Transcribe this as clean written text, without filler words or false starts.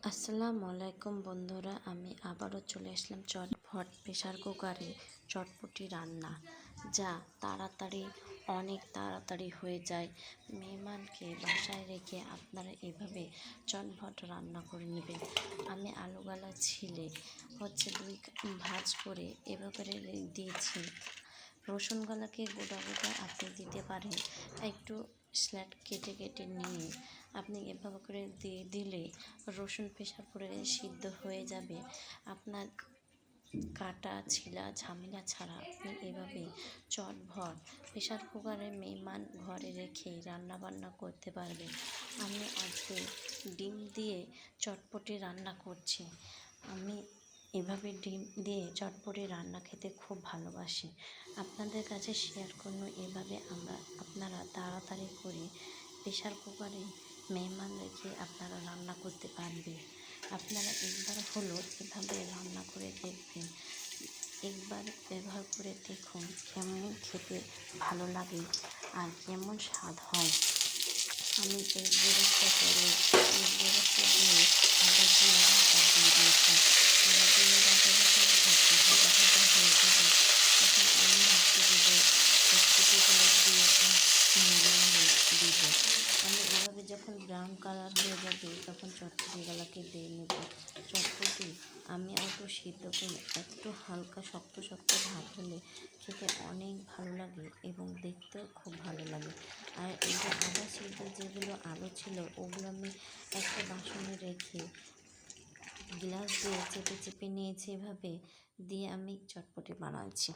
আসসালামু আলাইকুম বন্ধুরা, আমি আবারও চলে আসলাম চটপট প্রেশার কুকারে চটপটি রান্না, যা অনেক তাড়াতাড়ি হয়ে যায়। মেহমানকে বাসায় রেখে আপনারা এভাবে চটপট রান্না করে নেবেন। আমি আলুগুলা ছিলে দুই ভাজ করে এভাবে দিয়েছি। রসুনগুলাকে গোটা গোটা আপনি দিতে পারেন, একটু স্ল্যাট কেটে কেটে নিয়ে আপনি এভাবে করে দিয়ে দিলে রসুন প্রেশার করে সিদ্ধ হয়ে যাবে। আপনার কাটা ছিলা ঝামেলা ছাড়া আপনি এভাবে চটভট প্রেশার কুকারে মেহমান ঘরে রেখে রান্না বান্না করতে পারবেন। আমি আজকে ডিম দিয়ে চটপটি রান্না করছি। আমি এভাবে ডিম দিয়ে চটপটি রান্না খেতে খুব ভালোবাসি। আপনাদের কাছে শেয়ার করুন, এভাবে আপনারা তাড়াতাড়ি করে প্রেশার কুকারে মেহমান রেখে আপনারা রান্না করতে পারবেন। আপনারা একবার হলো এভাবে রান্না করে দেখবেন, একবার ব্যবহার করে দেখুন কেমন খেতে ভালো লাগে আর কেমন স্বাদ হয়। আমি এই বেরেস্তা করে বেরেস্তা দিয়ে আবার দিয়ে রান্না দিয়ে দিয়েছি। আবার দিয়ে রান্না যখন ভাজা ভাজা হয়ে যাবে তখন আমি হচ্ছে দেবো চটপটিগুলো দিয়ে দিব। আমি এভাবে যখন ব্রাউন কালার হয়ে যাবে তখন চটপটিগুলোকে দিয়ে নেব। চটপটি আমি একটু সিদ্ধ করে একটু হালকা শক্ত শক্ত ভাব হলে খেতে অনেক ভালো লাগে এবং দেখতেও খুব ভালো লাগে। আর এই যে আদা সিদ্ধ যেগুলো আলু ছিল ওগুলো আমি একটা বাসনে রেখে গ্লাস দিয়ে চেপে চেপে নিয়েছি, এভাবে দিয়ে আমি চটপটি বানাচ্ছি।